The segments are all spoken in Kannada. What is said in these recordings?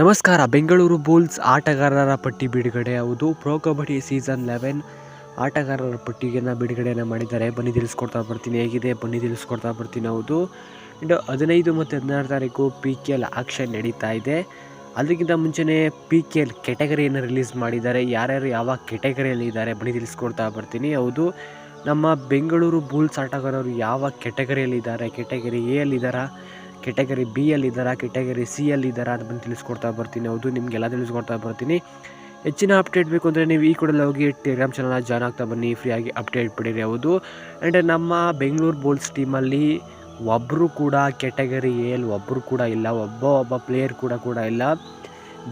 ನಮಸ್ಕಾರ. ಬೆಂಗಳೂರು ಬುಲ್ಸ್ ಆಟಗಾರರ ಪಟ್ಟಿ ಬಿಡುಗಡೆ. ಹೌದು, ಪ್ರೋ ಕಬಡ್ಡಿ ಸೀಸನ್ 11 ಆಟಗಾರರ ಪಟ್ಟಿಯನ್ನು ಬಿಡುಗಡೆಯನ್ನು ಮಾಡಿದ್ದಾರೆ. ಬನ್ನಿ ತಿಳಿಸ್ಕೊಡ್ತಾ ಬರ್ತೀನಿ, ಹೇಗಿದೆ ಬನ್ನಿ ತಿಳಿಸ್ಕೊಡ್ತಾ ಬರ್ತೀನಿ. ಹೌದು, ಇನ್ನು 15 ಮತ್ತು 16 ತಾರೀಕು PKL ಆಕ್ಷನ್ ನಡೀತಾ ಇದೆ. ಅದಕ್ಕಿಂತ ಮುಂಚೆನೇ PKL ಕೆಟಗರಿಯನ್ನು ರಿಲೀಸ್ ಮಾಡಿದ್ದಾರೆ. ಯಾರ್ಯಾರು ಯಾವ ಕೆಟಗರಿಯಲ್ಲಿ ಇದ್ದಾರೆ ಬನ್ನಿ ತಿಳಿಸ್ಕೊಡ್ತಾ ಬರ್ತೀನಿ. ಹೌದು, ನಮ್ಮ ಬೆಂಗಳೂರು ಬುಲ್ಸ್ ಆಟಗಾರರು ಯಾವ ಕೆಟಗರಿಯಲ್ಲಿದ್ದಾರೆ, ಕೆಟಗರಿ ಎ ಅಲ್ಲಿದ್ದಾರಾ, ಕೆಟಗರಿ ಬಿ ಅಲ್ಲಿದ್ದಾರಾ, ಕೆಟಗರಿ ಸಿ ಅಲ್ಲಿದ್ದಾರಾ ಅಂತ ಬಂದು ತಿಳಿಸ್ಕೊಡ್ತಾ ಬರ್ತೀನಿ. ಹೌದು, ನಿಮಗೆಲ್ಲ ತಿಳಿಸ್ಕೊಡ್ತಾ ಬರ್ತೀನಿ. ಹೆಚ್ಚಿನ ಅಪ್ಡೇಟ್ ಬೇಕು ಅಂದರೆ ನೀವು ಈ ಕೂಡಲೇ ಹೋಗಿ ಟೆಲಿಗ್ರಾಮ್ ಚಾನಲ್ನ ಜಾಯ್ನ್ ಆಗ್ತಾ ಬನ್ನಿ, ಫ್ರೀಯಾಗಿ ಅಪ್ಡೇಟ್ ಪಡೀರಿ. ಹೌದು, ಆ್ಯಂಡ್ ನಮ್ಮ ಬೆಂಗಳೂರು ಬುಲ್ಸ್ ಟೀಮಲ್ಲಿ ಒಬ್ಬರು ಕೂಡ ಕೆಟಗರಿ ಎಲ್ಲಿ ಒಬ್ಬರು ಕೂಡ ಇಲ್ಲ, ಒಬ್ಬ ಪ್ಲೇಯರ್ ಕೂಡ ಇಲ್ಲ.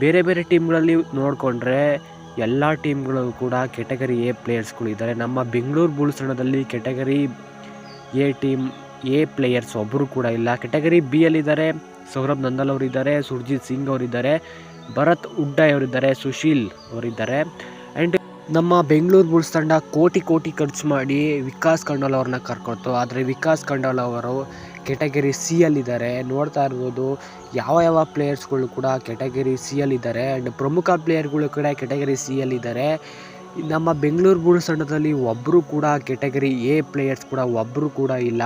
ಬೇರೆ ಬೇರೆ ಟೀಮ್ಗಳಲ್ಲಿ ನೋಡಿಕೊಂಡ್ರೆ ಎಲ್ಲ ಟೀಮ್ಗಳು ಕೂಡ ಕೆಟಗರಿ ಎ ಪ್ಲೇಯರ್ಸ್ಗಳು ಇದ್ದಾರೆ. ನಮ್ಮ ಬೆಂಗಳೂರು ಬುಲ್ಸ್ ತಂಡದಲ್ಲಿ ಕೆಟಗರಿ ಎ ಪ್ಲೇಯರ್ಸ್ ಒಬ್ಬರು ಕೂಡ ಇಲ್ಲ. ಕೆಟಗರಿ ಬಿ ಅಲ್ಲಿದ್ದಾರೆ, ಸೌರಭ್ ನಂದಲ್ ಅವರಿದ್ದಾರೆ, ಸುರ್ಜಿತ್ ಸಿಂಗ್ ಅವರಿದ್ದಾರೆ, ಭರತ್ ಹುಡ್ಡಾ ಅವರಿದ್ದಾರೆ, ಸುಶೀಲ್ ಅವರಿದ್ದಾರೆ. ಆ್ಯಂಡ್ ನಮ್ಮ ಬೆಂಗಳೂರು ಬುಲ್ಸ್ ತಂಡ ಕೋಟಿ ಖರ್ಚು ಮಾಡಿ ವಿಕಾಸ್ ಖಂಡೋಲ್ ಅವ್ರನ್ನ ಕರ್ಕೊತು. ಆದರೆ ವಿಕಾಸ್ ಖಂಡೋಲ್ ಅವರು ಕೆಟಗರಿ ಸಿ ಅಲ್ಲಿದ್ದಾರೆ. ನೋಡ್ತಾ ಇರ್ಬೋದು, ಯಾವ ಪ್ಲೇಯರ್ಸ್ಗಳು ಕೂಡ ಕೆಟಗರಿ ಸಿ ಅಲ್ಲಿದ್ದಾರೆ. ಆ್ಯಂಡ್ ಪ್ರಮುಖ ಪ್ಲೇಯರ್ಗಳು ಕೂಡ ಕೆಟಗರಿ ಸಿ ಅಲ್ಲಿದ್ದಾರೆ. ನಮ್ಮ ಬೆಂಗಳೂರು ಬುಲ್ಸ್ ತಂಡದಲ್ಲಿ ಒಬ್ಬರು ಕೂಡ ಕೆಟಗರಿ ಎ ಪ್ಲೇಯರ್ಸ್ ಕೂಡ ಒಬ್ಬರು ಕೂಡ ಇಲ್ಲ.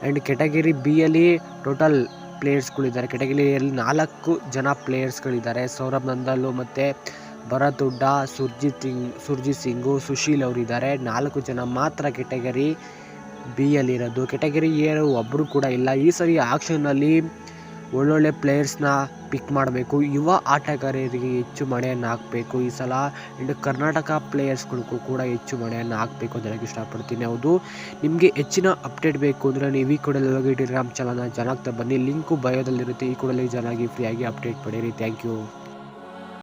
ಆ್ಯಂಡ್ ಕೆಟಗರಿ ಬಿ ಅಲ್ಲಿ ಟೋಟಲ್ ಪ್ಲೇಯರ್ಸ್ಗಳಿದ್ದಾರೆ. ಕೆಟಗರಿಯಲ್ಲಿ 4 ಜನ ಪ್ಲೇಯರ್ಸ್ಗಳಿದ್ದಾರೆ. ಸೌರಭ್ ನಂದಲ್ಲು ಮತ್ತು ಭರತ್ ಹುಡ್ಡಾ, ಸುರ್ಜಿತ್ ಸಿಂಗು, ಸುಶೀಲ್ ಅವರಿದ್ದಾರೆ. 4 ಜನ ಮಾತ್ರ ಕೆಟಗರಿ ಬಿ ಅಲ್ಲಿರೋದು. ಕೆಟಗರಿ ಎ ಒಬ್ಬರು ಕೂಡ ಇಲ್ಲ. ಈ ಸರಿ ಆಕ್ಷನ್ನಲ್ಲಿ ಒಳ್ಳೊಳ್ಳೆ ಪ್ಲೇಯರ್ಸ್ನ ಪಿಕ್ ಮಾಡಬೇಕು. ಯುವ ಆಟಗಾರರಿಗೆ ಹೆಚ್ಚು ಮಣೆಯನ್ನು ಹಾಕಬೇಕು ಈ ಸಲ. ಆ್ಯಂಡ್ ಕರ್ನಾಟಕ ಪ್ಲೇಯರ್ಸ್ಗಳಿಗೂ ಕೂಡ ಹೆಚ್ಚು ಮಣೆಯನ್ನು ಹಾಕಬೇಕು ಅಂತ ಹೇಳಕ್ಕೆ ಇಷ್ಟಪಡ್ತೀನಿ. ಹೌದು, ನಿಮಗೆ ಹೆಚ್ಚಿನ ಅಪ್ಡೇಟ್ ಬೇಕು ಅಂದರೆ ನೀವು ಈ ಕೂಡಲೇ ಹೋಗಿ ಟೆಲಿಗ್ರಾಮ್ ಚಾನಲ್ನ ಜಾಯ್ನ್ ಆಗ್ತಾ ಬನ್ನಿ. ಲಿಂಕು ಬಯೋದಲ್ಲಿರುತ್ತೆ. ಈ ಕೂಡಲೇ ಜಾಯ್ನ್ ಆಗಿ ಫ್ರೀಯಾಗಿ ಅಪ್ಡೇಟ್ ಪಡೀರಿ. Thank you.